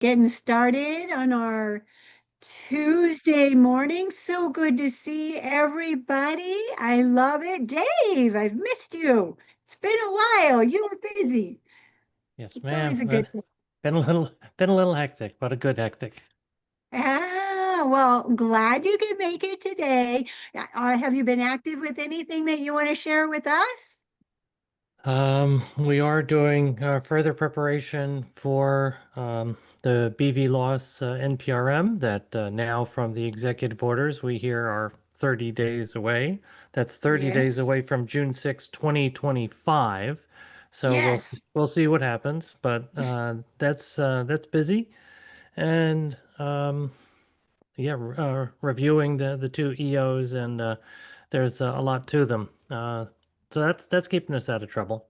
getting started on our Tuesday morning. So good to see everybody. I love it. Dave, I've missed you. It's been a while. You were busy. Yes, It's always ma'am. a good thing. Been a little hectic, but a good hectic. Well, glad you could make it today. Have you been active with anything that you want to share with us? We are doing further preparation for the BV loss NPRM that now from the executive orders we hear are 30 days away. That's 30 days Yes. away from June 6, 2025. So Yes. we'll see what happens, but that's busy. And yeah, reviewing the two EOs, and there's a lot to them. So that's keeping us out of trouble.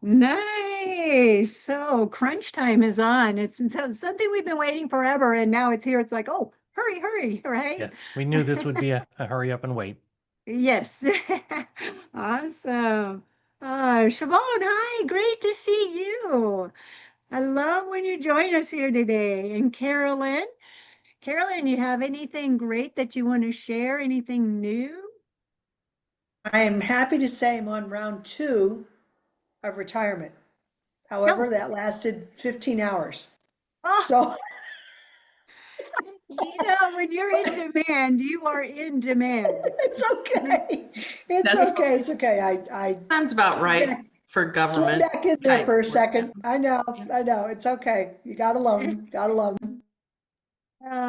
Nice. So crunch time is on. It's something we've been waiting forever, and now it's here. It's like, oh, hurry, hurry, right? Yes, we knew this would be a hurry up and wait. Yes. Awesome. Siobhan, hi, great to see you. I love when you join us here today. And Carolyn, you have anything great that you want to share? Anything new? I am happy to say I'm on round two of retirement. No. However, that lasted 15 hours. Oh, So when you're in demand, you are in demand. it's okay. It's That's okay. It's okay. I sounds about slid right back, for slid government back in there type for a work. second. I know. I know. It's okay. You gotta love them. Gotta love them.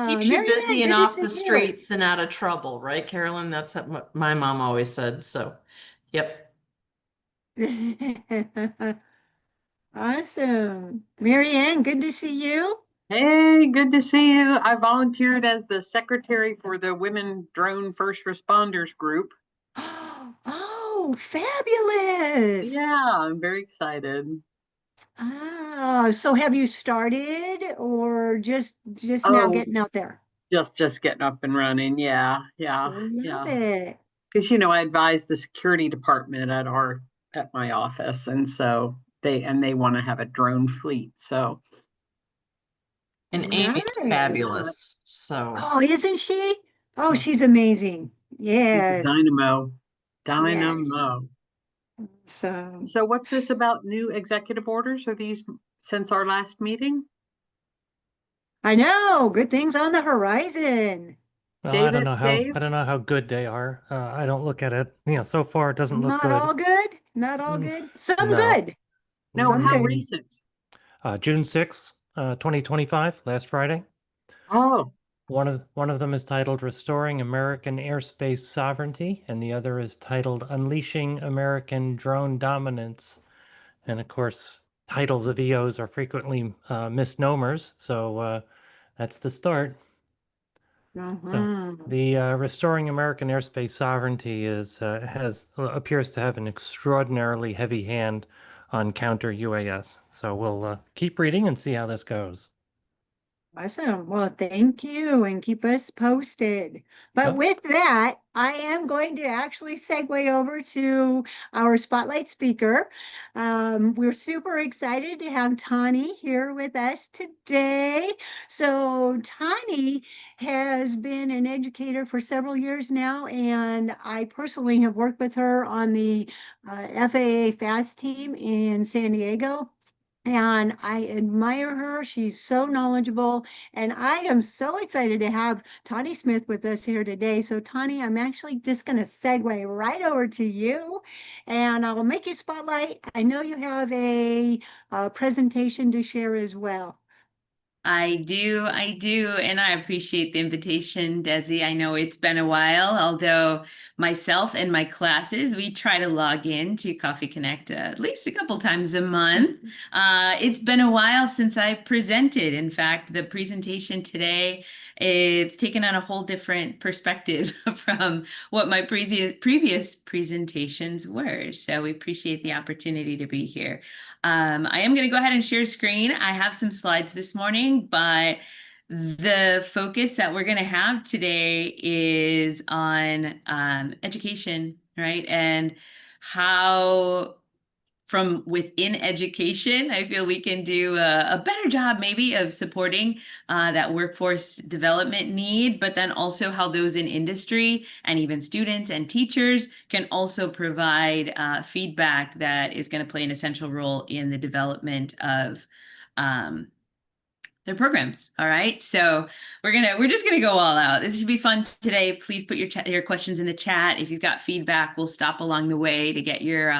Keeps you Mary Ann, busy and good to off the see you. streets and out of trouble, right, Carolyn? That's what my mom always said. So, yep. Awesome. Mary Ann, good to see you. Hey, good to see you. I volunteered as the secretary for the Women Drone First Responders group. Oh, fabulous. Yeah, I'm very excited. So have you started or just now Oh, getting out there? just getting up and running. Yeah, yeah, Love yeah. it. Because I advise the security department at my office, and so they want to have a drone fleet. So And Amy's Nice. fabulous. So, Oh, isn't she? Oh, mm. she's amazing. she's a Yes. dynamo, Yes. dynamo. So So what's this about new executive orders? Are these since our last meeting? I know, good things on the horizon. Well, Dave? I don't know how good they are. I don't look at it. So far it doesn't look Not good. all good, not all Mm, good. Some no. good, No, some how Mm, good. recent? June 6th, 2025, last Friday. Oh, One of them is titled Restoring American Airspace Sovereignty, and the other is titled Unleashing American Drone Dominance. And of course, titles of EOs are frequently misnomers, so that's the start. So Mhm. the Restoring American Airspace Sovereignty appears to have an extraordinarily heavy hand on counter UAS. So we'll keep reading and see how this goes. Awesome. Well, thank you and keep us posted. But Oh, with that, I am going to actually segue over to our spotlight speaker. We're super excited to have Tonie here with us today. So, Tonie has been an educator for several years now, and I personally have worked with her on the FAA FAST team in San Diego. And I admire her. She's so knowledgeable. And I am so excited to have Tonie Smith with us here today. So, Tonie, I'm actually just going to segue right over to you and I'll make you spotlight. I know you have a presentation to share as well. I do, and I appreciate the invitation, Desi. I know it's been a while, although myself and my classes, we try to log in to Coffee Connect at least a couple times a month. It's been a while since I presented. In fact, the presentation today, it's taken on a whole different perspective from what my previous presentations were. So we appreciate the opportunity to be here. I am going to go ahead and share screen. I have some slides this morning, but the focus that we're going to have today is on education, right? And how from within education, I feel we can do a better job maybe of supporting that workforce development need, but then also how those in industry and even students and teachers can also provide feedback that is going to play an essential role in the development of their programs. All right. So we're just gonna go all out. This should be fun today. Please put your questions in the chat. If you've got feedback, we'll stop along the way to get your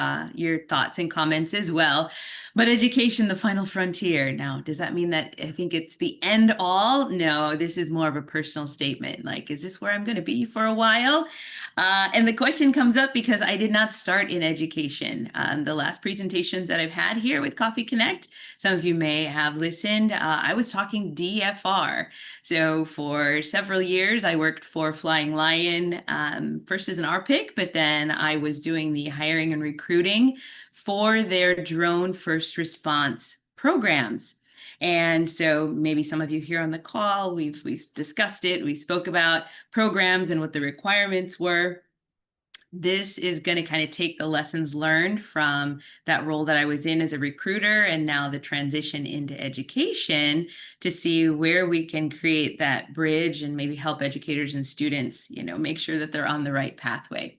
thoughts and comments as well. But education, the final frontier. Now, does that mean that I think it's the end all? No, this is more of a personal statement. Like, is this where I'm going to be for a while? And the question comes up because I did not start in education. The last presentations that I've had here with Coffee Connect, some of you may have listened. I was talking DFR. So for several years, I worked for Flying Lion, first as an RPIC, but then I was doing the hiring and recruiting for their drone first response programs. And so maybe some of you here on the call, we've discussed it. We spoke about programs and what the requirements were. This is going to kind of take the lessons learned from that role that I was in as a recruiter and now the transition into education to see where we can create that bridge and maybe help educators and students, make sure that they're on the right pathway.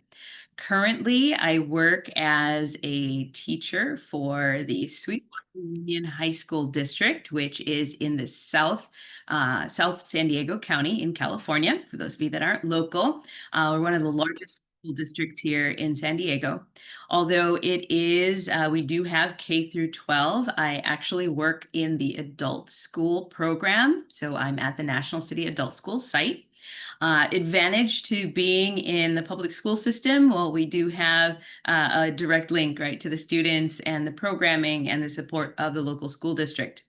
Currently, I work as a teacher for the Sweetwater Union High School District, which is in the South San Diego County in California. For those of you that aren't local, we're one of the largest school districts here in San Diego. Although it is, we do have K through 12. I actually work in the adult school program. So I'm at the National City Adult School site. Advantage to being in the public school system, well, we do have a direct link, right, to the students and the programming and the support of the local school district.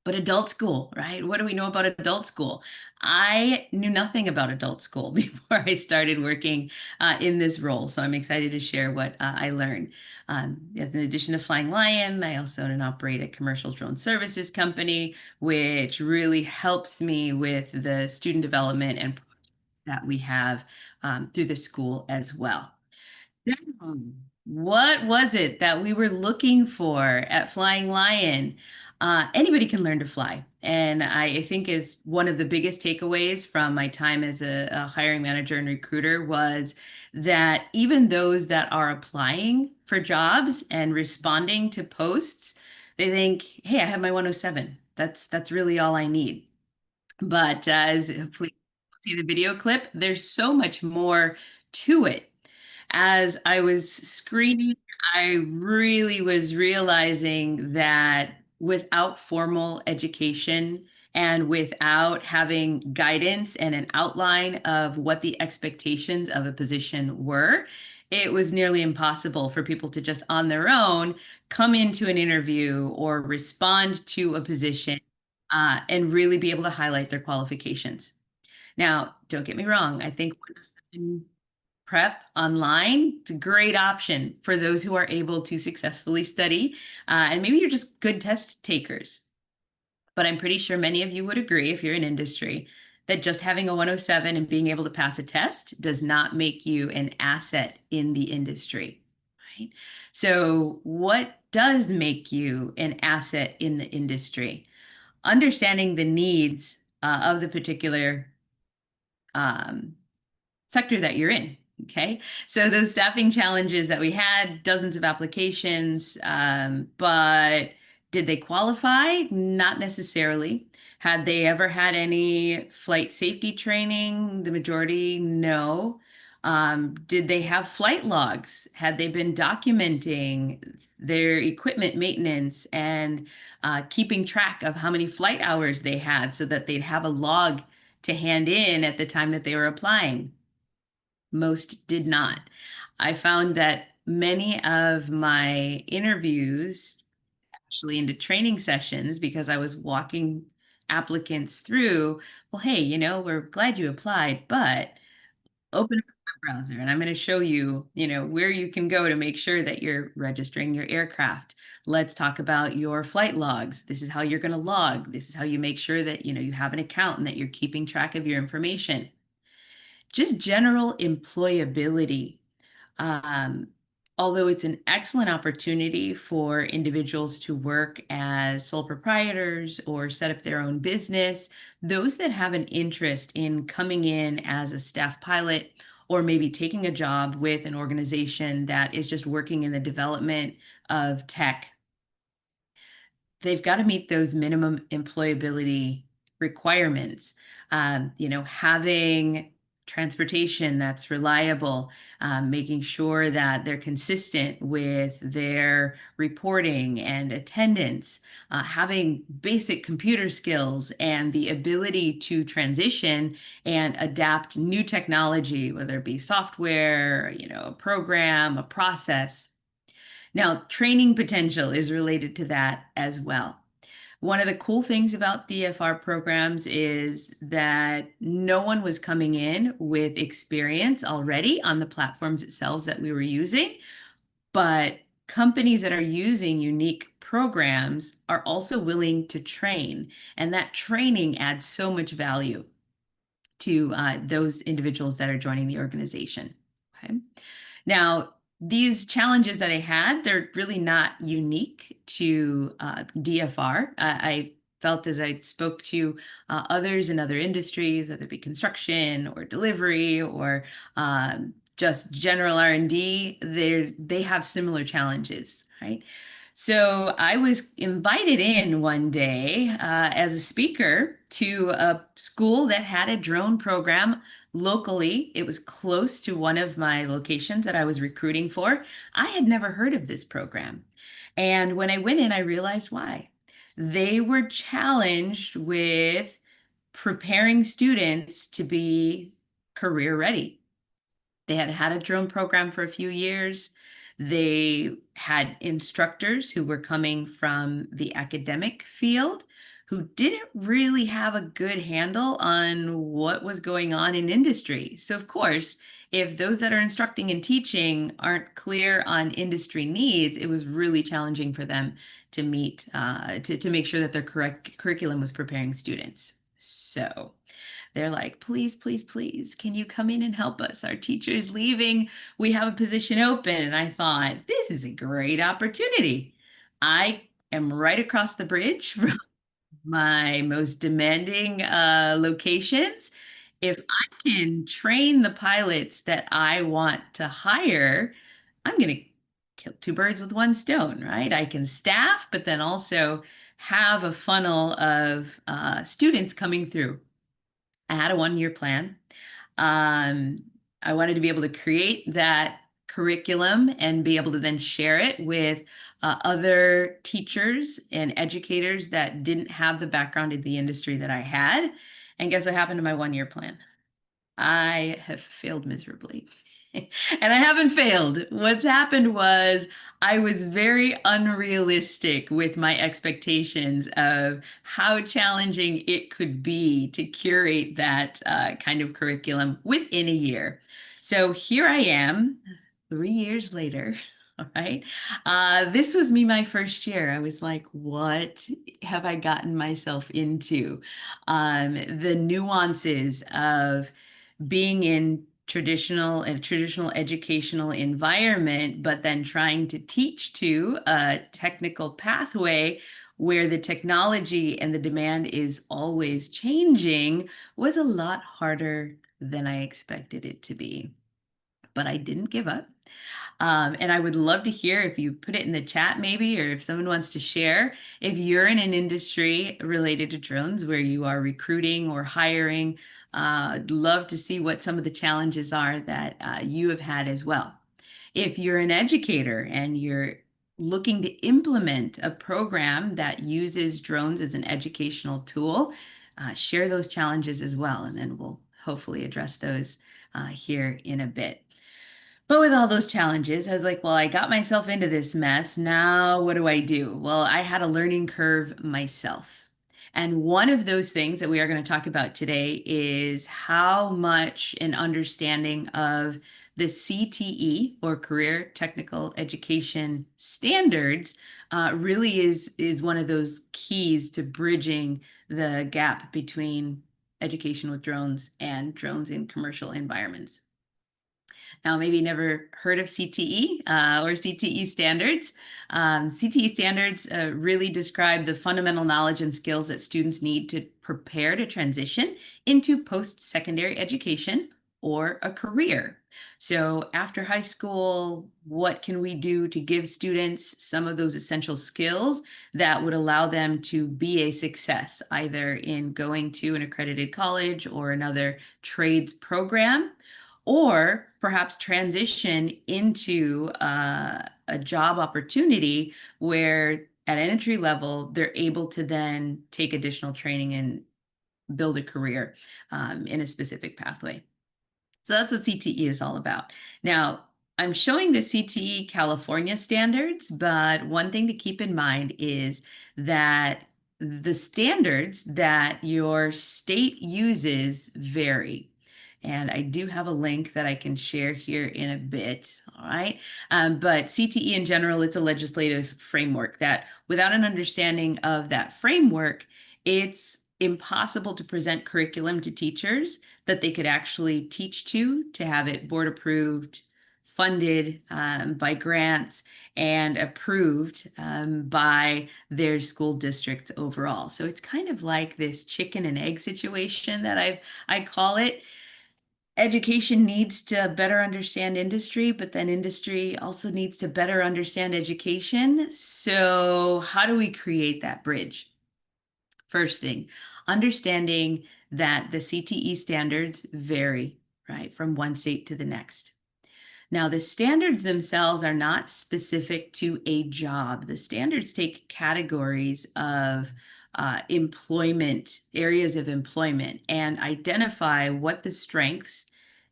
But adult school, right? What do we know about adult school? I knew nothing about adult school before I started working in this role. So I'm excited to share what I learned. As in addition to Flying Lion, I also own and operate a commercial drone services company, which really helps me with the student development and that we have through the school as well. What was it that we were looking for at Flying Lion? Anybody can learn to fly. And I think is one of the biggest takeaways from my time as a hiring manager and recruiter was that even those that are applying for jobs and responding to posts, they think, hey, I have my 107. That's really all I need. But as hopefully see the video clip, there's so much more to it. As I was screening, I really was realizing that without formal education and without having guidance and an outline of what the expectations of a position were, it was nearly impossible for people to just on their own come into an interview or respond to a position and really be able to highlight their qualifications. Now, don't get me wrong. I think prep online, it's a great option for those who are able to successfully study. And maybe you're just good test takers. But I'm pretty sure many of you would agree, if you're in industry, that just having a 107 and being able to pass a test does not make you an asset in the industry, right? So what does make you an asset in the industry? Understanding the needs of the particular sector that you're in. Okay, so those staffing challenges that we had, dozens of applications, but did they qualify? Not necessarily. Had they ever had any flight safety training? The majority, no. Did they have flight logs? Had they been documenting their equipment maintenance and keeping track of how many flight hours they had so that they'd have a log to hand in at the time that they were applying? Most did not. I found that many of my interviews actually into training sessions because I was walking applicants through, well, hey, we're glad you applied, but open up the web browser and I'm going to show you, where you can go to make sure that you're registering your aircraft. Let's talk about your flight logs. This is how you're going to log. This is how you make sure that, you have an account and that you're keeping track of your information. Just general employability. although it's an excellent opportunity for individuals to work as sole proprietors or set up their own business, those that have an interest in coming in as a staff pilot or maybe taking a job with an organization that is just working in the development of tech, they've got to meet those minimum employability requirements. Having transportation that's reliable, making sure that they're consistent with their reporting and attendance, having basic computer skills and the ability to transition and adapt new technology, whether it be software, a program, a process. Now, training potential is related to that as well. One of the cool things about DFR programs is that no one was coming in with experience already on the platforms itself that we were using, but companies that are using unique programs are also willing to train, and that training adds so much value to those individuals that are joining the organization. Okay. Now, these challenges that I had, they're really not unique to DFR. I felt as I spoke to others in other industries, whether it be construction or delivery or just general R&D, they have similar challenges, right? So I was invited in one day as a speaker to a school that had a drone program locally. It was close to one of my locations that I was recruiting for. I had never heard of this program. And when I went in, I realized why. They were challenged with preparing students to be career ready. They had had a drone program for a few years. They had instructors who were coming from the academic field who didn't really have a good handle on what was going on in industry. So, of course, if those that are instructing and teaching aren't clear on industry needs, it was really challenging for them to meet, to make sure that their correct curriculum was preparing students. So they're like, please, please, please, can you come in and help us? Our teacher is leaving. We have a position open. And I thought, this is a great opportunity. I am right across the bridge from my most demanding locations. If I can train the pilots that I want to hire, I'm going to kill two birds with one stone, right? I can staff, but then also have a funnel of students coming through. I had a 1-year plan. I wanted to be able to create that curriculum and be able to then share it with other teachers and educators that didn't have the background in the industry that I had. And guess what happened to my 1-year plan? I have failed miserably. And I haven't failed. What's happened was I was very unrealistic with my expectations of how challenging it could be to curate that kind of curriculum within a year. So here I am, 3 years later. All right. This was me my first year. I was like, what have I gotten myself into? The nuances of being in traditional educational environment, but then trying to teach to a technical pathway where the technology and the demand is always changing was a lot harder than I expected it to be. But I didn't give up. And I would love to hear if you put it in the chat maybe, or if someone wants to share, if you're in an industry related to drones where you are recruiting or hiring, I'd love to see what some of the challenges are that you have had as well. If you're an educator and you're looking to implement a program that uses drones as an educational tool, share those challenges as well, and then we'll hopefully address those here in a bit. But with all those challenges, I was like, well, I got myself into this mess. Now, what do I do? Well, I had a learning curve myself. And one of those things that we are going to talk about today is how much an understanding of the CTE, or Career Technical Education Standards, really is one of those keys to bridging the gap between education with drones and drones in commercial environments. Now, maybe you never heard of CTE or CTE standards. CTE standards really describe the fundamental knowledge and skills that students need to prepare to transition into post-secondary education or a career. So after high school, what can we do to give students some of those essential skills that would allow them to be a success, either in going to an accredited college or another trades program, or perhaps transition into a job opportunity where at an entry level, they're able to then take additional training and build a career in a specific pathway. So that's what CTE is all about. Now, I'm showing the CTE California standards, but one thing to keep in mind is that the standards that your state uses vary. And I do have a link that I can share here in a bit, all right? But CTE in general, it's a legislative framework that without an understanding of that framework, it's impossible to present curriculum to teachers that they could actually teach to have it board approved, funded by grants, and approved by their school districts overall. So it's kind of like this chicken and egg situation that I call it. Education needs to better understand industry, but then industry also needs to better understand education. So how do we create that bridge? First thing, understanding that the CTE standards vary, right, from one state to the next. Now, the standards themselves are not specific to a job. The standards take categories of employment, areas of employment, and identify what the strengths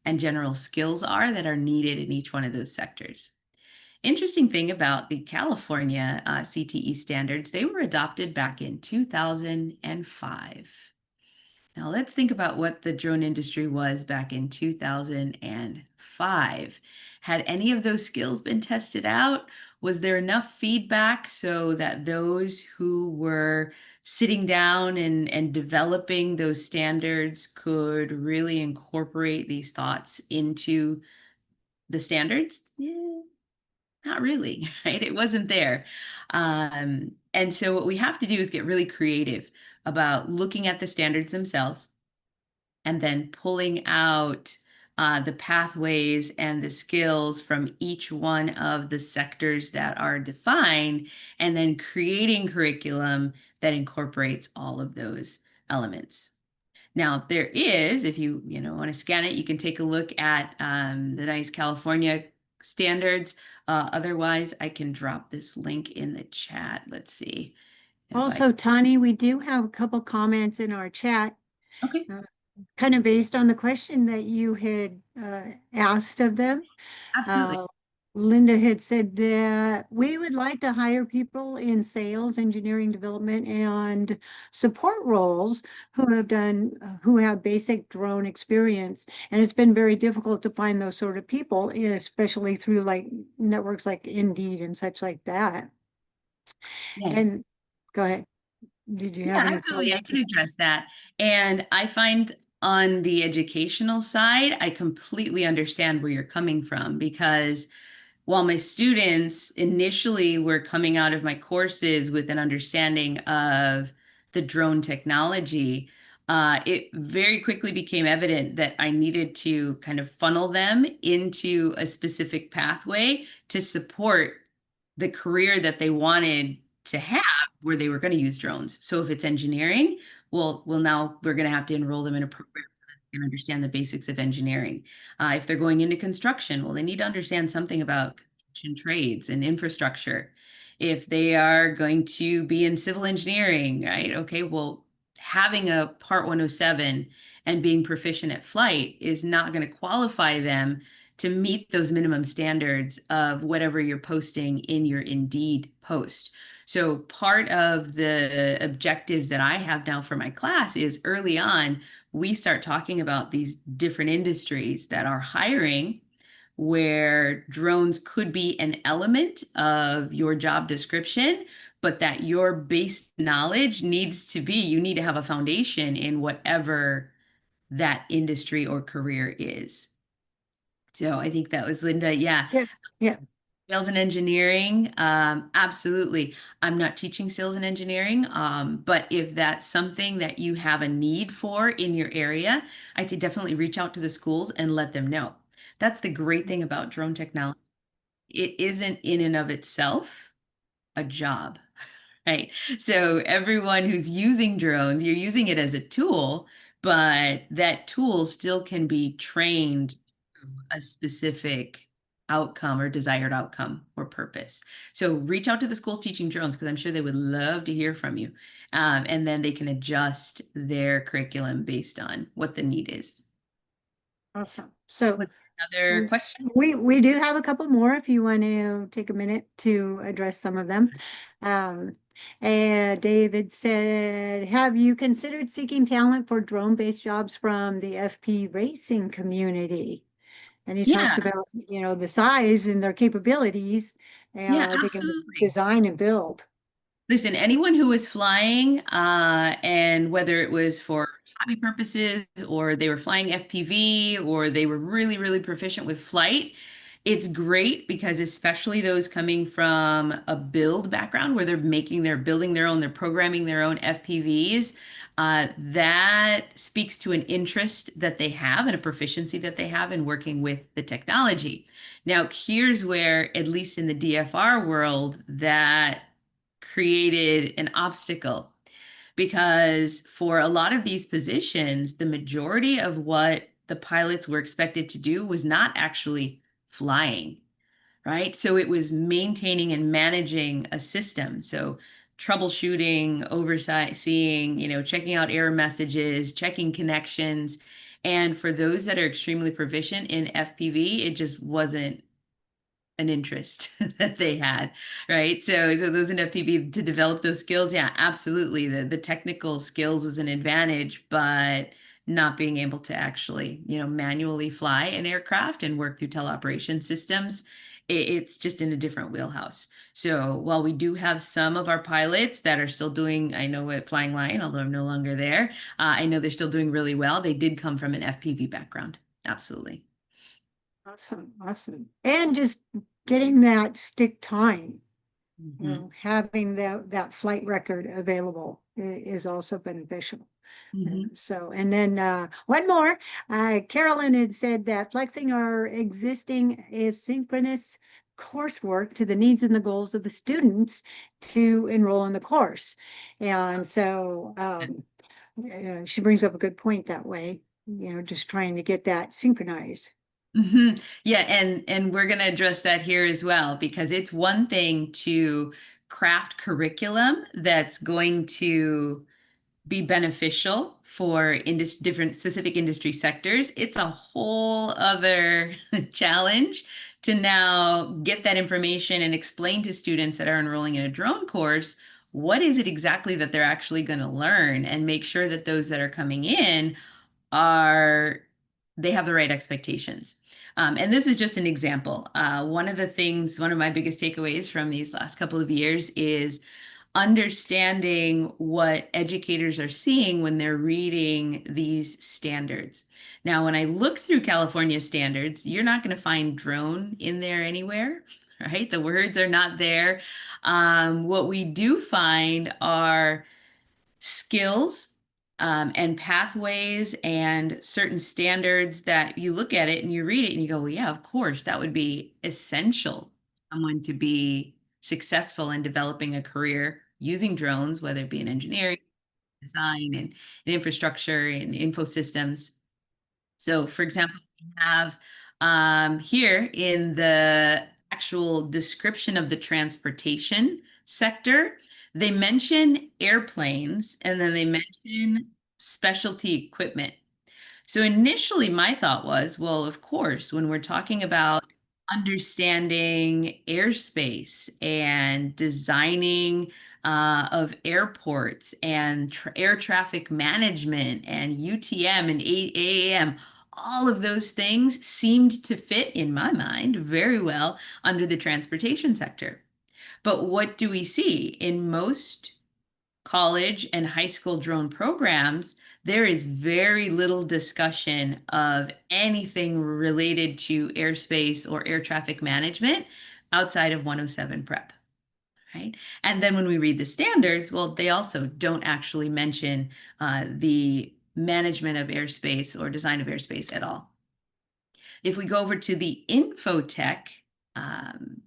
and general skills are that are needed in each one of those sectors. Interesting thing about the California CTE standards, they were adopted back in 2005. Now let's think about what the drone industry was back in 2005. Had any of those skills been tested out? Was there enough feedback so that those who were sitting down and developing those standards could really incorporate these thoughts into the standards? Yeah, not really, right? It wasn't there. And so what we have to do is get really creative about looking at the standards themselves and then pulling out the pathways and the skills from each one of the sectors that are defined, and then creating curriculum that incorporates all of those elements. Now, there is, if you want to scan it, you can take a look at the nice California standards. Otherwise, I can drop this link in the chat. Let's see. Also, Tonie, we do have a couple comments in our chat, Okay. kind of based on the question that you had asked of them. Absolutely. Linda had said that we would like to hire people in sales, engineering development, and support roles who have basic drone experience. And it's been very difficult to find those sort of people, especially through like networks like Indeed and such like that. Yeah. And go ahead. Did you have any Absolutely. I comments? can address that. And I find on the educational side, I completely understand where you're coming from, because while my students initially were coming out of my courses with an understanding of the drone technology, it very quickly became evident that I needed to kind of funnel them into a specific pathway to support the career that they wanted to have, where they were going to use drones. So if it's engineering, well, now we're going to have to enroll them in a program and understand the basics of engineering. If they're going into construction, well, they need to understand something about construction trades and infrastructure. If they are going to be in civil engineering, right? Okay, well, having a Part 107 and being proficient at flight is not going to qualify them to meet those minimum standards of whatever you're posting in your Indeed post. So part of the objectives that I have now for my class is early on, we start talking about these different industries that are hiring, where drones could be an element of your job description, but that your base knowledge needs to be, you need to have a foundation in whatever that industry or career is. So I think that was Linda. Yeah. Yes, yeah. Sales and engineering, absolutely. I'm not teaching sales and engineering, but if that's something that you have a need for in your area, I'd say definitely reach out to the schools and let them know. That's the great thing about drone technology. It isn't in and of itself a job, right? So everyone who's using drones, you're using it as a tool, but that tool still can be trained a specific outcome or desired outcome or purpose. So reach out to the schools teaching drones because I'm sure they would love to hear from you. And then they can adjust their curriculum based on what the need is. Awesome. So Another question? we do have a couple more if you want to take a minute to address some of them. Um, and David said, have you considered seeking talent for drone-based jobs from the FP racing community? And he talks Yeah, about, the size and their capabilities, yeah, and they can absolutely. design and build. Listen, anyone who was flying, and whether it was for hobby purposes or they were flying FPV or they were really, really proficient with flight, it's great because especially those coming from a build background where they're building their own, they're programming their own FPVs, that speaks to an interest that they have and a proficiency that they have in working with the technology. Now, here's where, at least in the DFR world, that created an obstacle because for a lot of these positions, the majority of what the pilots were expected to do was not actually flying, right? So it was maintaining and managing a system. So troubleshooting, overseeing, checking out error messages, checking connections. And for those that are extremely proficient in FPV, it just wasn't an interest that they had, right? So those in FPV to develop those skills, yeah, absolutely. The technical skills was an advantage, but not being able to actually, manually fly an aircraft and work through teleoperation systems, it's just in a different wheelhouse. So while we do have some of our pilots that are still doing, I know at Flying Lion, although I'm no longer there, I know they're still doing really well. They did come from an FPV background. Absolutely. Awesome, awesome. And just getting that stick time, Mhm. having that flight record available is also beneficial. Mhm. So, and then one more, Carolyn had said that flexing our existing asynchronous coursework to the needs and the goals of the students to enroll in the course. And so she brings up a good point that way, just trying to get that synchronized. Yeah, and we're going to address that here as well because it's one thing to craft curriculum that's going to be beneficial for different specific industry sectors. It's a whole other challenge to now get that information and explain to students that are enrolling in a drone course what is it exactly that they're actually going to learn and make sure that those that are coming in are they have the right expectations. And this is just an example. One of my biggest takeaways from these last couple of years is understanding what educators are seeing when they're reading these standards. Now, when I look through California standards, you're not going to find drone in there anywhere, right? The words are not there. What we do find are skills, and pathways and certain standards that you look at it and you read it and you go, well, yeah, of course, that would be essential for someone to be successful in developing a career using drones, whether it be in engineering, design, and infrastructure and info systems. So, for example, we have here in the actual description of the transportation sector, they mention airplanes and then they mention specialty equipment. So initially, my thought was, well, of course, when we're talking about understanding airspace and designing of airports and air traffic management and UTM and AAM, all of those things seemed to fit in my mind very well under the transportation sector. But what do we see in most college and high school drone programs, there is very little discussion of anything related to airspace or air traffic management outside of 107 prep. Right. And then when we read the standards, well, they also don't actually mention the management of airspace or design of airspace at all. If we go over to the infotech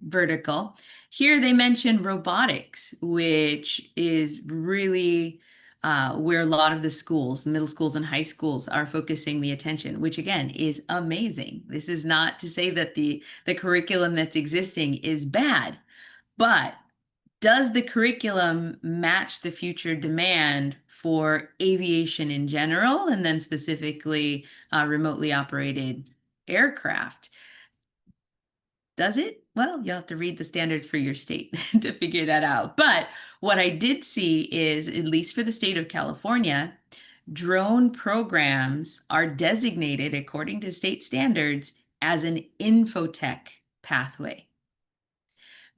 vertical, here they mention robotics, which is really where a lot of the schools, middle schools and high schools, are focusing the attention, which again is amazing. This is not to say that the curriculum that's existing is bad, but does the curriculum match the future demand for aviation in general, and then specifically remotely operated aircraft? Does it? Well, you'll have to read the standards for your state to figure that out. But what I did see is, at least for the state of California, drone programs are designated according to state standards as an infotech pathway.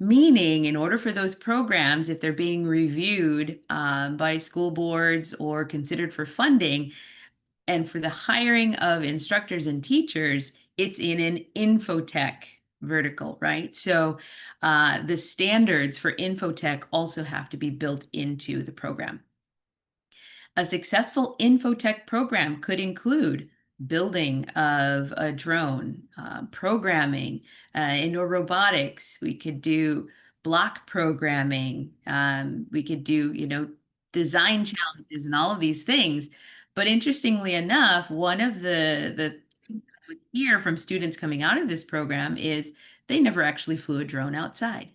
Meaning, in order for those programs, if they're being reviewed by school boards or considered for funding, and for the hiring of instructors and teachers, it's in an infotech vertical, right? So the standards for infotech also have to be built into the program. A successful infotech program could include building of a drone, programming, indoor robotics. We could do block programming. We could do, design challenges and all of these things. But interestingly enough, one of the we hear from students coming out of this program is they never actually flew a drone outside,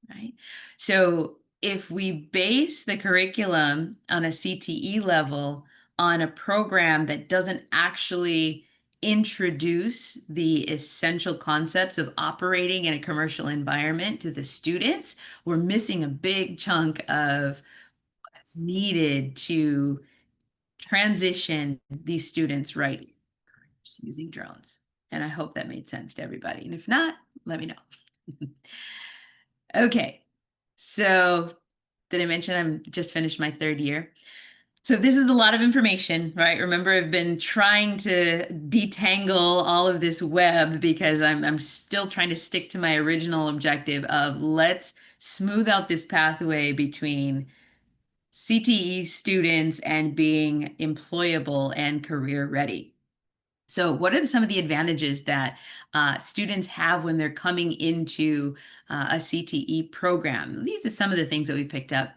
right? So if we base the curriculum on a CTE level on a program that doesn't actually introduce the essential concepts of operating in a commercial environment to the students, we're missing a big chunk of what's needed to transition these students right using drones. And I hope that made sense to everybody. And if not, let me know. Okay, so did I mention I'm just finished my 3rd year? So this is a lot of information, right? Remember, I've been trying to detangle all of this web because I'm still trying to stick to my original objective of let's smooth out this pathway between CTE students and being employable and career ready. So what are some of the advantages that students have when they're coming into a CTE program? These are some of the things that we picked up.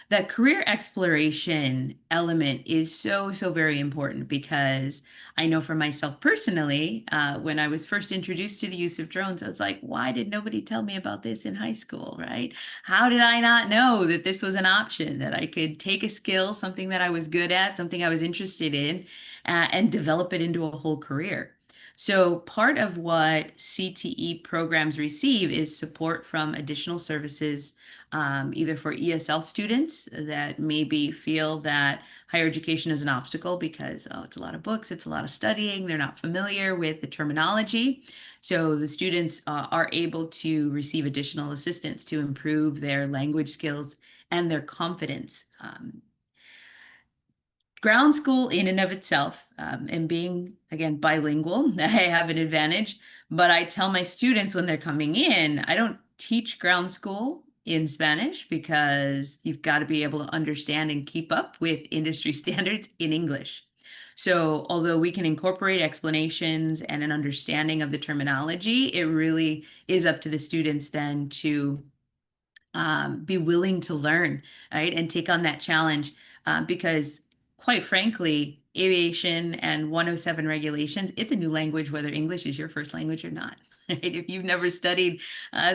The career exploration element is so very important, because I know for myself personally, when I was first introduced to the use of drones, I was like, why did nobody tell me about this in high school, right? How did I not know that this was an option, that I could take a skill, something that I was good at, something I was interested in, and develop it into a whole career? So part of what CTE programs receive is support from additional services, either for ESL students that maybe feel that higher education is an obstacle because, oh, it's a lot of books, it's a lot of studying, they're not familiar with the terminology. So the students are able to receive additional assistance to improve their language skills and their confidence. Ground school in and of itself, and being, again, bilingual, I have an advantage. But I tell my students when they're coming in, I don't teach ground school in Spanish, because you've got to be able to understand and keep up with industry standards in English. So although we can incorporate explanations and an understanding of the terminology, it really is up to the students then to be willing to learn, right, and take on that challenge, because quite frankly, aviation and 107 regulations, it's a new language, whether English is your first language or not. Right? If you've never studied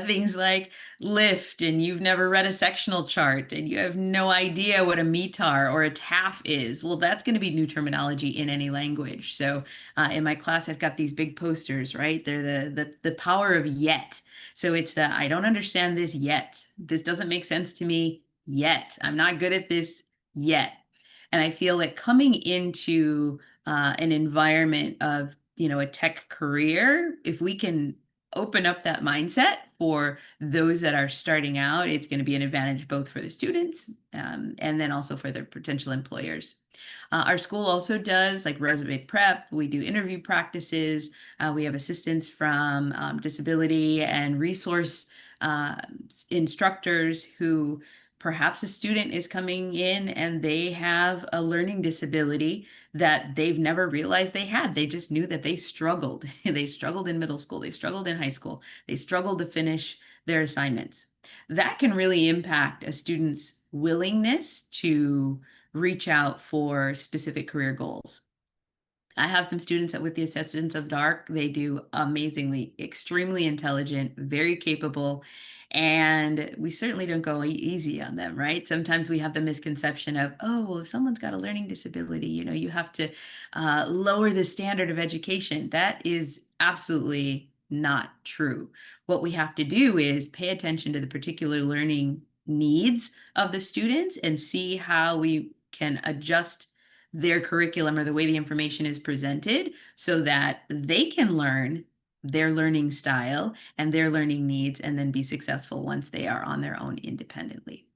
things like lift, and you've never read a sectional chart, and you have no idea what a METAR or a TAF is, well, that's going to be new terminology in any language. So in my class, I've got these big posters, right? They're the power of yet. So it's the, I don't understand this yet. This doesn't make sense to me yet. I'm not good at this yet. And I feel like coming into an environment of, a tech career, if we can open up that mindset for those that are starting out. It's going to be an advantage both for the students and then also for their potential employers. Our school also does like resume prep. We do interview practices. We have assistance from disability and resource instructors who perhaps a student is coming in and they have a learning disability that they've never realized they had. They just knew that they struggled. They struggled in middle school. They struggled in high school. They struggled to finish their assignments. That can really impact a student's willingness to reach out for specific career goals. I have some students that with the assistance of DARK, they do amazingly, extremely intelligent, very capable, and we certainly don't go easy on them, right? Sometimes we have the misconception of, oh, well, if someone's got a learning disability, you have to lower the standard of education. That is absolutely not true. What we have to do is pay attention to the particular learning needs of the students and see how we can adjust their curriculum or the way the information is presented so that they can learn their learning style and their learning needs and then be successful once they are on their own independently.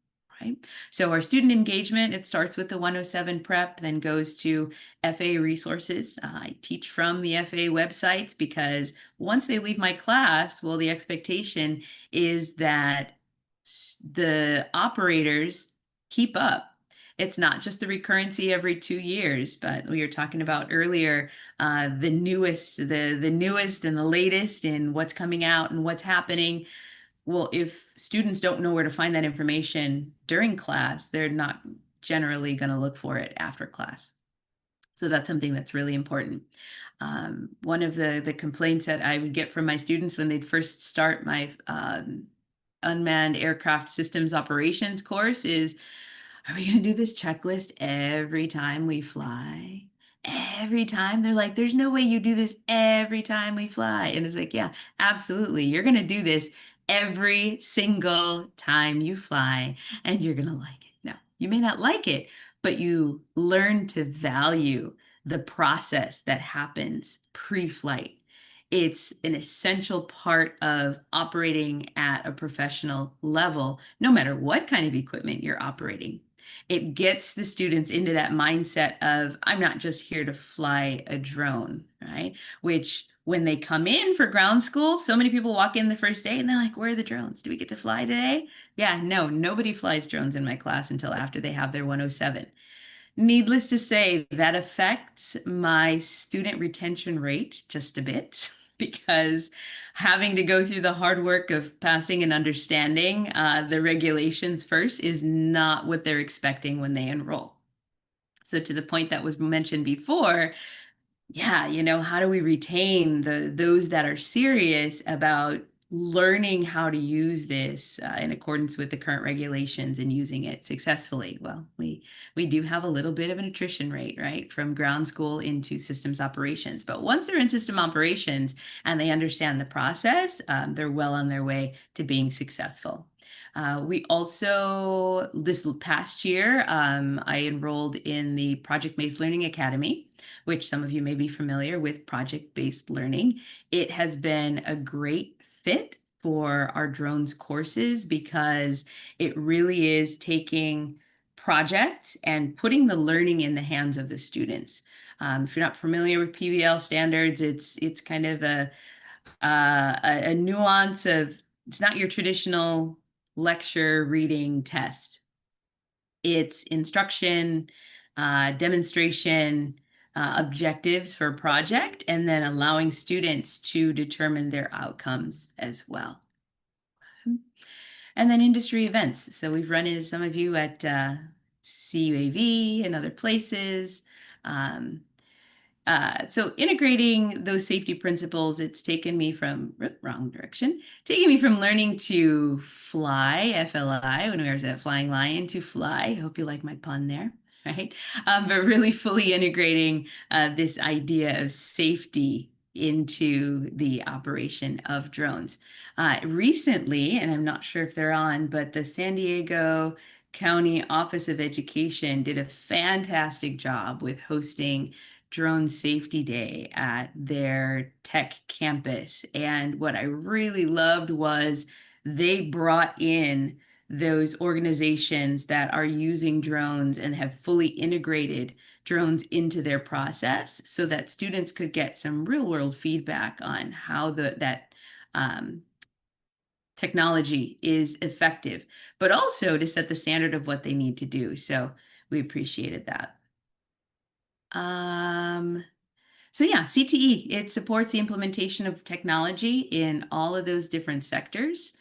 Right. So our student engagement, it starts with the 107 prep, then goes to FA resources. I teach from the FA websites because once they leave my class, well, the expectation is that the operators keep up. It's not just the recurrency every 2 years, but we were talking about earlier, the newest and the latest in what's coming out and what's happening. Well, if students don't know where to find that information during class, they're not generally going to look for it after class. So that's something that's really important. One of the complaints that I would get from my students when they'd first start my unmanned aircraft systems operations course is, are we going to do this checklist every time we fly? Every time? They're like, there's no way you do this every time we fly. And it's like, yeah, absolutely. You're going to do this every single time you fly, and you're going to like it. No, you may not like it, but you learn to value the process that happens pre-flight. It's an essential part of operating at a professional level, no matter what kind of equipment you're operating. It gets the students into that mindset of, I'm not just here to fly a drone, right? Which when they come in for ground school, so many people walk in the first day and they're like, where are the drones? Do we get to fly today? Yeah, no, nobody flies drones in my class until after they have their 107. Needless to say, that affects my student retention rate just a bit because having to go through the hard work of passing and understanding the regulations first is not what they're expecting when they enroll. So to the point that was mentioned before, yeah, how do we retain those that are serious about learning how to use this in accordance with the current regulations and using it successfully? Well, we do have a little bit of an attrition rate, right, from ground school into systems operations. But once they're in system operations and they understand the process, they're well on their way to being successful. We also, this past year, I enrolled in the Project-Based Learning Academy, which some of you may be familiar with project-based learning. It has been a great fit for our drones courses because it really is taking projects and putting the learning in the hands of the students. If you're not familiar with PBL standards, it's kind of a nuance of, it's not your traditional lecture reading test. It's instruction, demonstration, objectives for a project, and then allowing students to determine their outcomes as well. And then industry events. So we've run into some of you at CUAV and other places. So integrating those safety principles, it's taken me from wrong direction, taking me from learning to fly, FLI, when I was at Flying Lion, to fly. I hope you like my pun there, right? But really fully integrating this idea of safety into the operation of drones. Recently, and I'm not sure if they're on, but the San Diego County Office of Education did a fantastic job with hosting Drone Safety Day at their tech campus. And what I really loved was they brought in those organizations that are using drones and have fully integrated drones into their process so that students could get some real world feedback on how that technology is effective, but also to set the standard of what they need to do. So we appreciated that. So yeah, CTE, it supports the implementation of technology in all of those different sectors.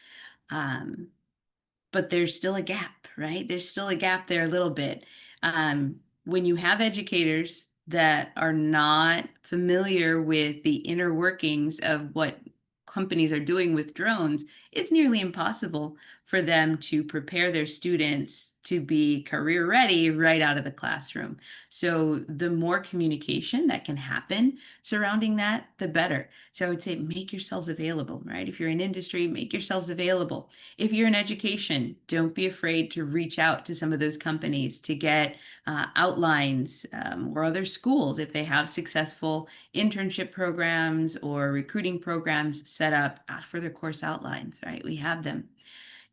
But there's still a gap, right? There's still a gap there a little bit. When you have educators that are not familiar with the inner workings of what companies are doing with drones, it's nearly impossible for them to prepare their students to be career ready right out of the classroom. So the more communication that can happen surrounding that, the better. So I would say make yourselves available, right? If you're in industry, make yourselves available. If you're in education, don't be afraid to reach out to some of those companies to get outlines, or other schools if they have successful internship programs or recruiting programs set up. Ask for their course outlines, right? We have them.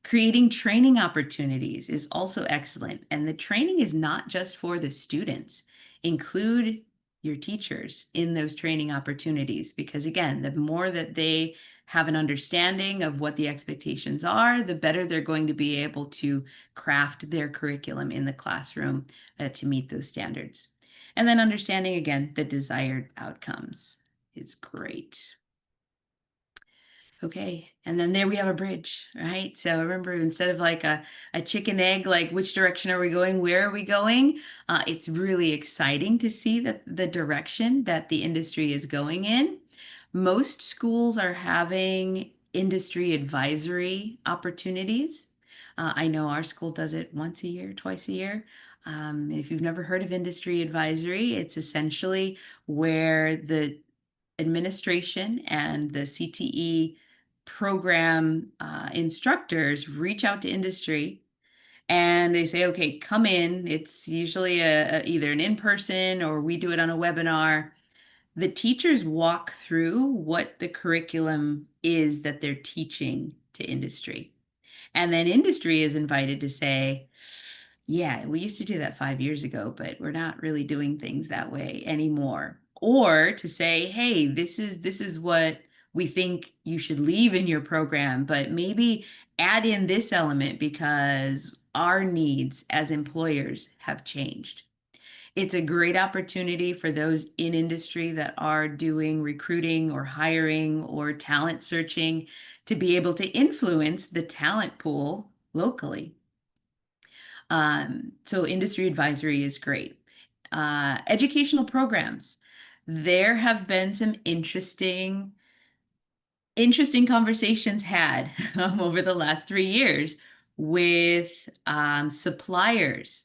Creating training opportunities is also excellent. And the training is not just for the students. Include your teachers in those training opportunities, because again, the more that they have an understanding of what the expectations are, the better they're going to be able to craft their curriculum in the classroom to meet those standards. And then understanding, again, the desired outcomes is great. Okay, and then there we have a bridge, right? So remember, instead of like a chicken egg, like which direction are we going? Where are we going? It's really exciting to see that the direction that the industry is going in. Most schools are having industry advisory opportunities. I know our school does it once a year, twice a year. If you've never heard of industry advisory, it's essentially where the administration and the CTE program instructors reach out to industry and they say, okay, come in. It's usually either an in-person or we do it on a webinar. The teachers walk through what the curriculum is that they're teaching to industry. And then industry is invited to say, yeah, we used to do that 5 years ago, but we're not really doing things that way anymore. Or to say, hey, this is what we think you should leave in your program, but maybe add in this element because our needs as employers have changed. It's a great opportunity for those in industry that are doing recruiting or hiring or talent searching to be able to influence the talent pool locally. So industry advisory is great. Educational programs. There have been some interesting conversations had over the last 3 years with suppliers.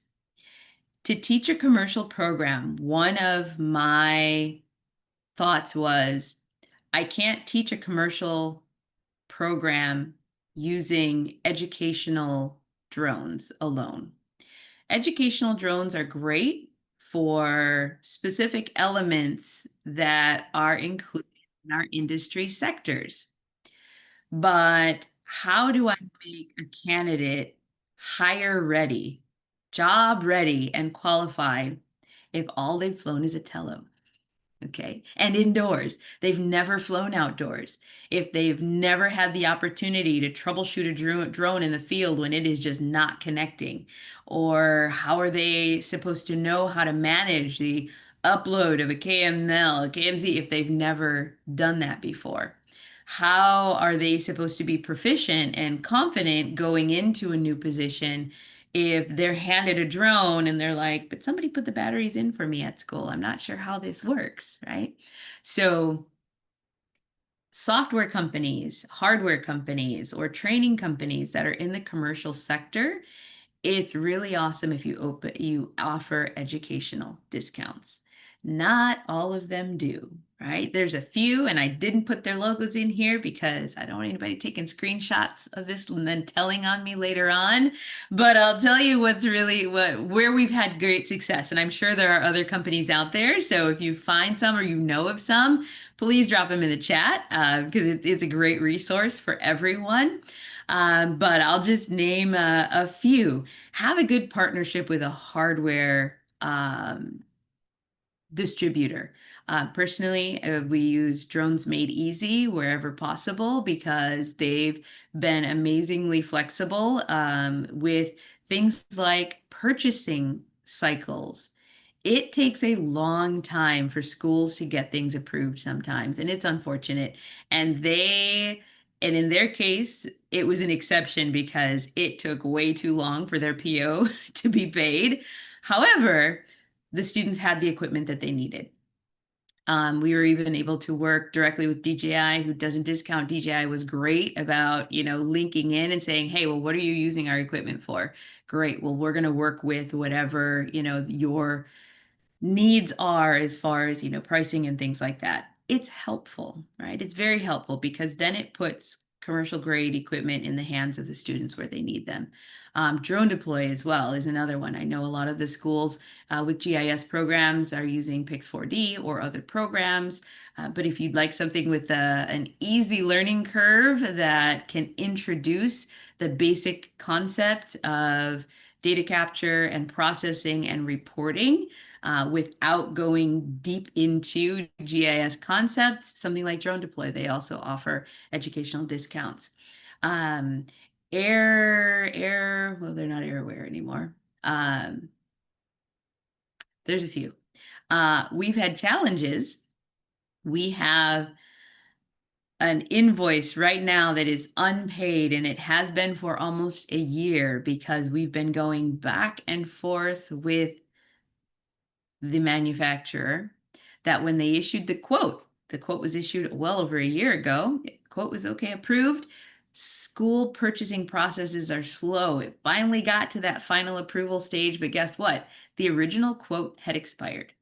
To teach a commercial program, one of my thoughts was, I can't teach a commercial program using educational drones alone. Educational drones are great for specific elements that are included in our industry sectors. But how do I make a candidate hire ready, job ready, and qualified if all they've flown is a Tello? Okay. And indoors, they've never flown outdoors. If they've never had the opportunity to troubleshoot a drone in the field when it is just not connecting, or how are they supposed to know how to manage the upload of a KML, a KMZ, if they've never done that before? How are they supposed to be proficient and confident going into a new position if they're handed a drone and they're like, but somebody put the batteries in for me at school. I'm not sure how this works, right? So software companies, hardware companies, or training companies that are in the commercial sector, it's really awesome if you offer educational discounts. Not all of them do. right? There's a few, and I didn't put their logos in here because I don't want anybody taking screenshots of this and then telling on me later on. But I'll tell you what's really where we've had great success. And I'm sure there are other companies out there. So if you find some or you know of some, please drop them in the chat because it's a great resource for everyone. But I'll just name a few. Have a good partnership with a hardware distributor. Personally, we use Drones Made Easy wherever possible because they've been amazingly flexible with things like purchasing cycles. It takes a long time for schools to get things approved sometimes, and it's unfortunate. And in their case, it was an exception because it took way too long for their PO to be paid. However, the students had the equipment that they needed. We were even able to work directly with DJI, who doesn't discount. DJI was great about, linking in and saying, hey, well, what are you using our equipment for? Great. Well, we're going to work with whatever, your needs are as far as, pricing and things like that. It's helpful, right? It's very helpful because then it puts commercial grade equipment in the hands of the students where they need them. Drone Deploy as well is another one. I know a lot of the schools with GIS programs are using Pix4D or other programs. But if you'd like something with an easy learning curve that can introduce the basic concept of data capture and processing and reporting without going deep into GIS concepts, something like Drone Deploy, they also offer educational discounts. Well, they're not Airware anymore. There's a few. We've had challenges. We have an invoice right now that is unpaid, and it has been for almost a year because we've been going back and forth with the manufacturer that when they issued the quote was issued well over a year ago. Quote was okay, approved. School purchasing processes are slow. It finally got to that final approval stage, but guess what? The original quote had expired.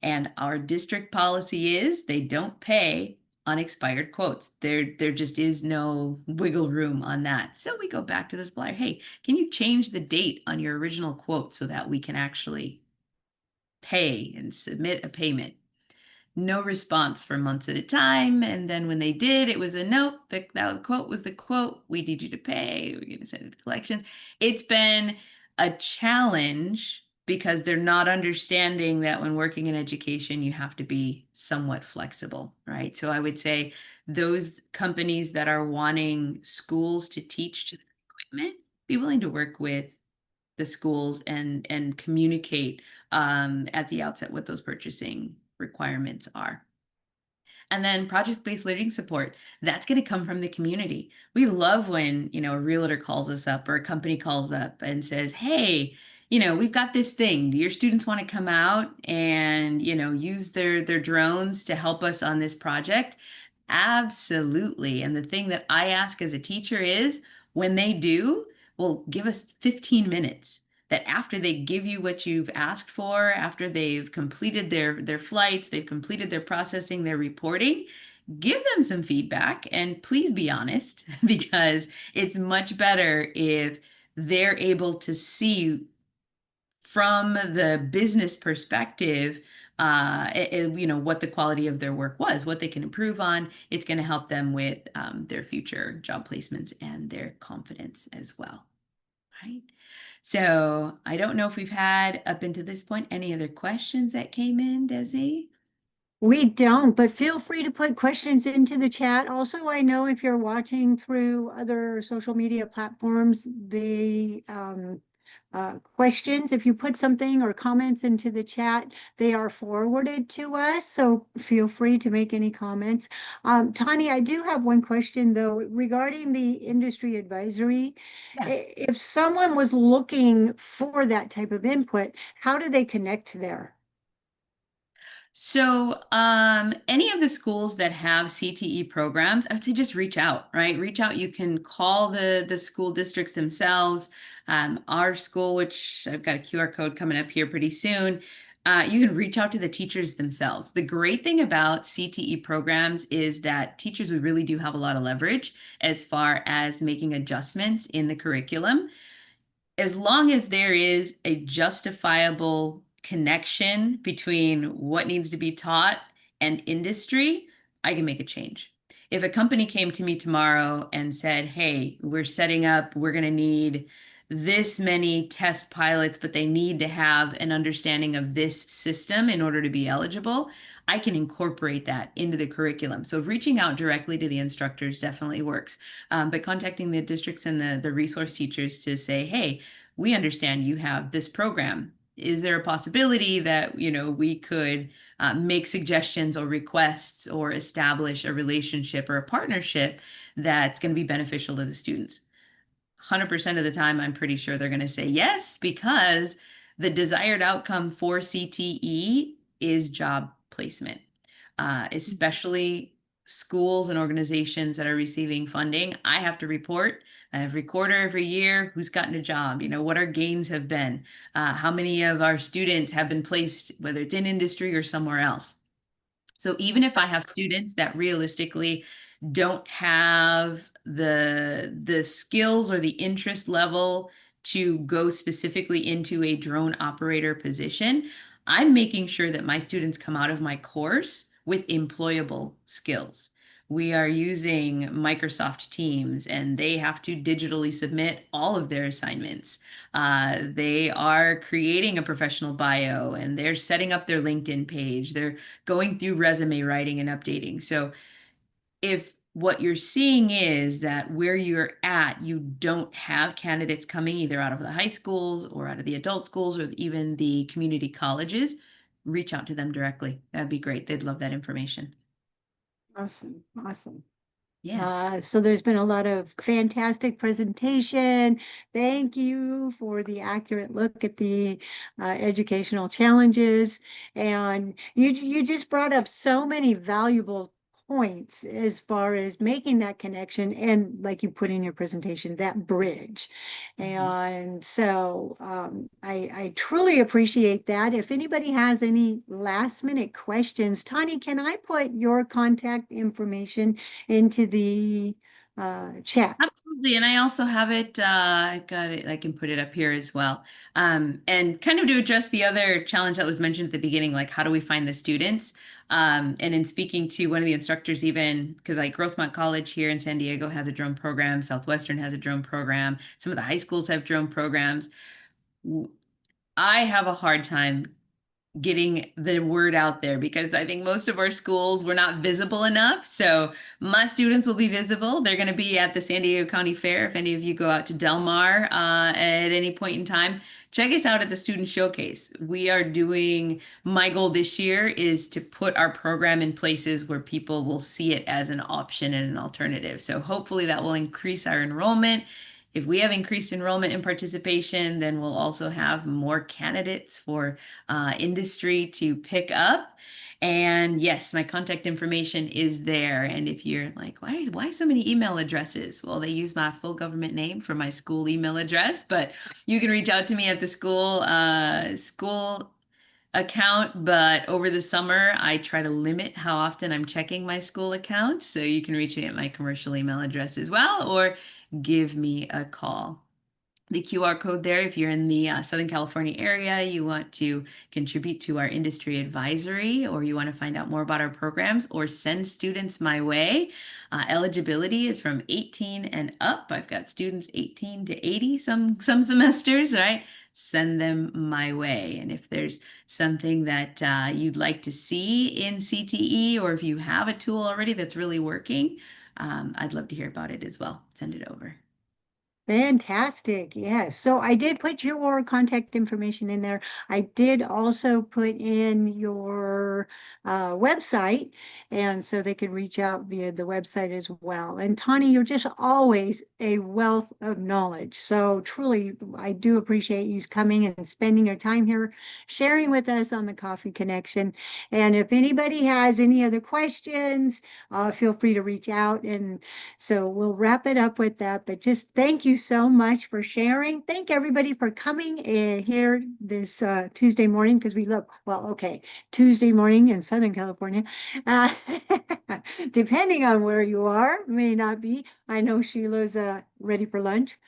And our district policy is they don't pay unexpired quotes. There just is no wiggle room on that. So we go back to the supplier. Hey, can you change the date on your original quote so that we can actually pay and submit a payment? No response for months at a time. And then when they did, it was a nope. That quote was the quote. We need you to pay. We're going to send it to collections. It's been a challenge because they're not understanding that when working in education, you have to be somewhat flexible, right? So I would say those companies that are wanting schools to teach to their equipment, be willing to work with the schools and communicate at the outset what those purchasing requirements are. And then project-based learning support, that's going to come from the community. We love when, a realtor calls us up or a company calls up and says, hey, we've got this thing. Do your students want to come out and, use their drones to help us on this project? Absolutely. And the thing that I ask as a teacher is when they do, well, give us 15 minutes. That after they give you what you've asked for, after they've completed their flights, they've completed their processing, their reporting, give them some feedback and please be honest because it's much better if they're able to see from the business perspective what the quality of their work was, what they can improve on. It's going to help them with their future job placements and their confidence as well, right? So I don't know if we've had up until this point any other questions that came in, Desi? We don't, but feel free to put questions into the chat. Also, I know if you're watching through other social media platforms, the questions, if you put something or comments into the chat, they are forwarded to us. So feel free to make any comments. Tonie, I do have one question though regarding the industry advisory. Yes. If someone was looking for that type of input, how do they connect there? So any of the schools that have CTE programs, I would say just reach out, right? Reach out. You can call the school districts themselves. Our school, which I've got a QR code coming up here pretty soon, you can reach out to the teachers themselves. The great thing about CTE programs is that teachers, we really do have a lot of leverage as far as making adjustments in the curriculum. As long as there is a justifiable connection between what needs to be taught and industry, I can make a change. If a company came to me tomorrow and said, hey, we're going to need this many test pilots, but they need to have an understanding of this system in order to be eligible, I can incorporate that into the curriculum. So reaching out directly to the instructors definitely works. But contacting the districts and the resource teachers to say, hey, we understand you have this program. Is there a possibility that, we could make suggestions or requests or establish a relationship or a partnership that's going to be beneficial to the students? 100% of the time, I'm pretty sure they're going to say yes, because the desired outcome for CTE is job placement, especially schools and organizations that are receiving funding. I have to report every quarter, every year, who's gotten a job, what our gains have been, how many of our students have been placed, whether it's in industry or somewhere else. So even if I have students that realistically don't have the skills or the interest level to go specifically into a drone operator position, I'm making sure that my students come out of my course with employable skills. We are using Microsoft Teams, and they have to digitally submit all of their assignments. They are creating a professional bio, and they're setting up their LinkedIn page. They're going through resume writing and updating. So if what you're seeing is that where you're at, you don't have candidates coming either out of the high schools or out of the adult schools or even the community colleges, reach out to them directly. That'd be great. They'd love that information. Awesome. Awesome. Yeah. So there's been a lot of fantastic presentation. Thank you for the accurate look at the educational challenges. And you just brought up so many valuable points as far as making that connection and, like you put in your presentation, that bridge. And so I truly appreciate that. If anybody has any last minute questions, Tonie, can I put your contact information into the chat? Absolutely. And I also have it, I got it, I can put it up here as well. And kind of to address the other challenge that was mentioned at the beginning, like how do we find the students? And in speaking to one of the instructors, even because like Grossmont College here in San Diego has a drone program, Southwestern has a drone program, some of the high schools have drone programs. I have a hard time getting the word out there because I think most of our schools were not visible enough. So my students will be visible. They're going to be at the San Diego County Fair. If any of you go out to Del Mar at any point in time, check us out at the Student Showcase. My goal this year is to put our program in places where people will see it as an option and an alternative. So hopefully that will increase our enrollment. If we have increased enrollment and participation, then we'll also have more candidates for industry to pick up. And yes, my contact information is there. And if you're like, why so many email addresses? Well, they use my full government name for my school email address, but you can reach out to me at the school account. But over the summer, I try to limit how often I'm checking my school account. So you can reach me at my commercial email address as well, or give me a call. The QR code there, if you're in the Southern California area, you want to contribute to our industry advisory, or you want to find out more about our programs or send students my way. Eligibility is from 18 and up. I've got students 18 to 80 some semesters, right? Send them my way. And if there's something that you'd like to see in CTE, or if you have a tool already that's really working, I'd love to hear about it as well. Send it over. Fantastic. Yes. So I did put your contact information in there. I did also put in your website, and so they could reach out via the website as well. And Tonie, you're just always a wealth of knowledge. So truly, I do appreciate you coming and spending your time here, sharing with us on the Coffee Connection. And if anybody has any other questions, feel free to reach out. And so we'll wrap it up with that. But just thank you you so much for sharing. Thank everybody for coming here this Tuesday morning because we look, well, okay, Tuesday morning in Southern California. Uh, depending on where you are, may not be. I know Sheila's ready for lunch.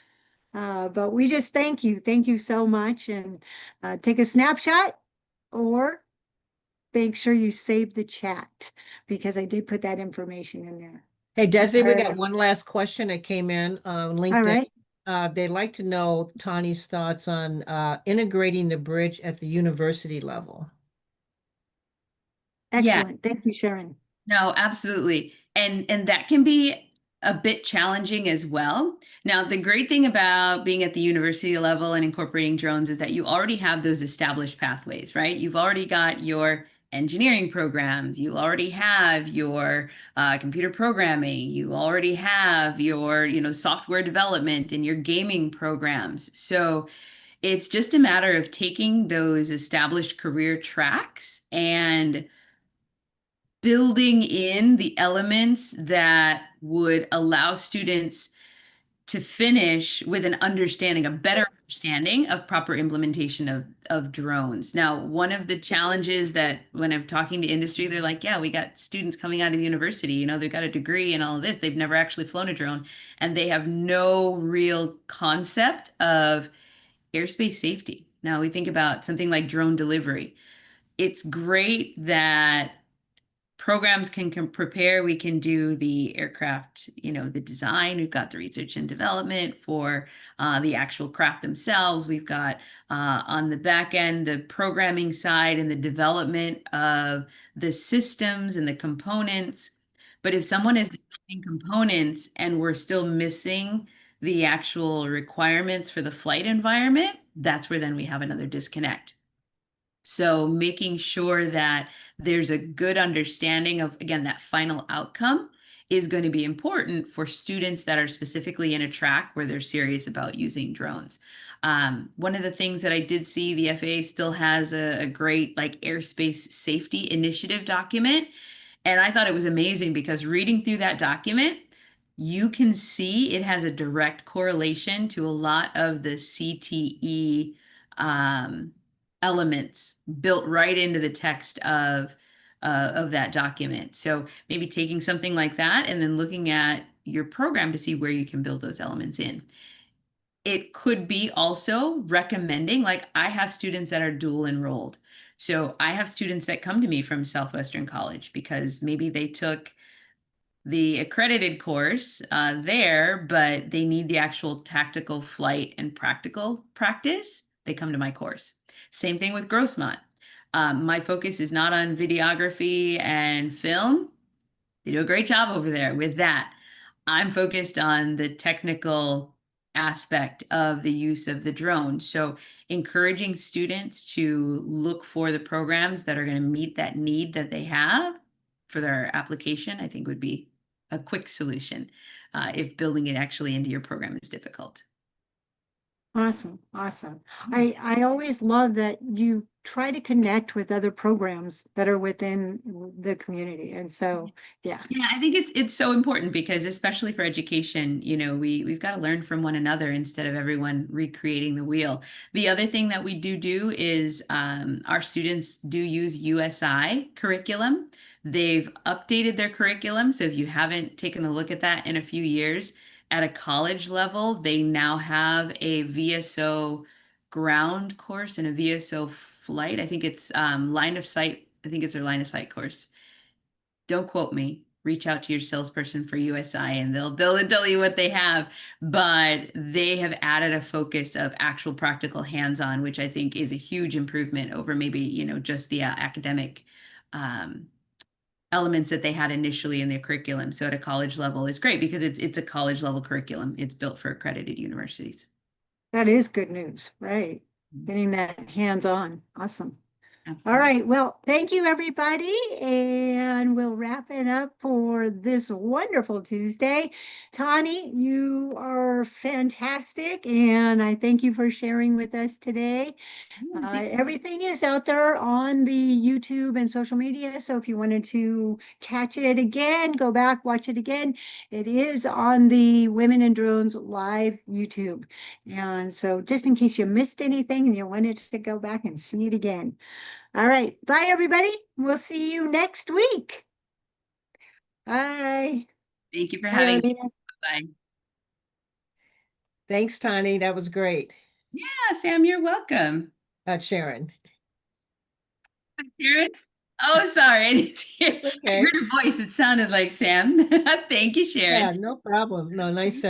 But we just thank you. Thank you so much. And take a snapshot or make sure you save the chat because I did put that information in there. Hey, Desi, we All got right. one last question that came in on All LinkedIn. right. They'd like to know Tawny's thoughts on integrating the bridge at the university level. Yeah. Excellent. Thank you, Sharon. No, absolutely. And that can be a bit challenging as well. Now, the great thing about being at the university level and incorporating drones is that you already have those established pathways, right? You've already got your engineering programs, you already have your computer programming, you already have your, software development and your gaming programs. So it's just a matter of taking those established career tracks and building in the elements that would allow students to finish with an understanding, a better understanding of proper implementation of drones. Now, one of the challenges that when I'm talking to industry, they're like, yeah, we got students coming out of the university, they've got a degree and all of this. They've never actually flown a drone and they have no real concept of airspace safety. Now, we think about something like drone delivery. It's great that programs can prepare. We can do the aircraft, the design. We've got the research and development for the actual craft themselves. We've got on the back end, the programming side and the development of the systems and the components. But if someone is designing components and we're still missing the actual requirements for the flight environment, that's where then we have another disconnect. So making sure that there's a good understanding of, again, that final outcome is going to be important for students that are specifically in a track where they're serious about using drones. One of the things that I did see, the FAA still has a great airspace safety initiative document. And I thought it was amazing because reading through that document, you can see it has a direct correlation to a lot of the CTE elements built right into the text of that document. So maybe taking something like that and then looking at your program to see where you can build those elements in. It could be also recommending, I have students that are dual enrolled. So I have students that come to me from Southwestern College because maybe they took the accredited course there, but they need the actual tactical flight and practical practice. They come to my course. Same thing with Grossmont. My focus is not on videography and film. They do a great job over there with that. I'm focused on the technical aspect of the use of the drone. So encouraging students to look for the programs that are going to meet that need that they have for their application, I think would be a quick solution if building it actually into your program is difficult. Awesome. Awesome. I always love that you try to connect with other programs that are within the community. And so, yeah. Yeah, I think it's so important because especially for education, we've got to learn from one another instead of everyone recreating the wheel. The other thing that we do is our students do use USI curriculum. They've updated their curriculum. So if you haven't taken a look at that in a few years, at a college level, they now have a VSO ground course and a VSO flight. I think it's line of sight. I think it's their line of sight course. Don't quote me. Reach out to your salesperson for USI and they'll tell you what they have. But they have added a focus of actual practical hands-on, which I think is a huge improvement over maybe, just the academic elements that they had initially in their curriculum. So at a college level, it's great because it's a college level curriculum. It's built for accredited universities. That is good news, right? Getting that hands-on. Awesome. All Absolutely. right. Well, thank you, everybody. And we'll wrap it up for this wonderful Tuesday. Tawny, you are fantastic. And I thank you for sharing with us today. Yeah, thank you. Everything is out there on the YouTube and social media. So if you wanted to catch it again, go back, watch it again. It is on the Women in Drones live YouTube. And so just in case you missed anything and you wanted to go back and see it again. All right. Bye, everybody. We'll see you next week. Bye. Thank you for Bye, having me. Arlena. Bye. Thanks, Tani. That was great. Yeah, Sam, you're welcome. Sharon. Sharon? Oh, sorry. I didn't hear. I Okay. heard a voice. It sounded like Sam. Thank you, Sharon. Yeah, no problem. No, nice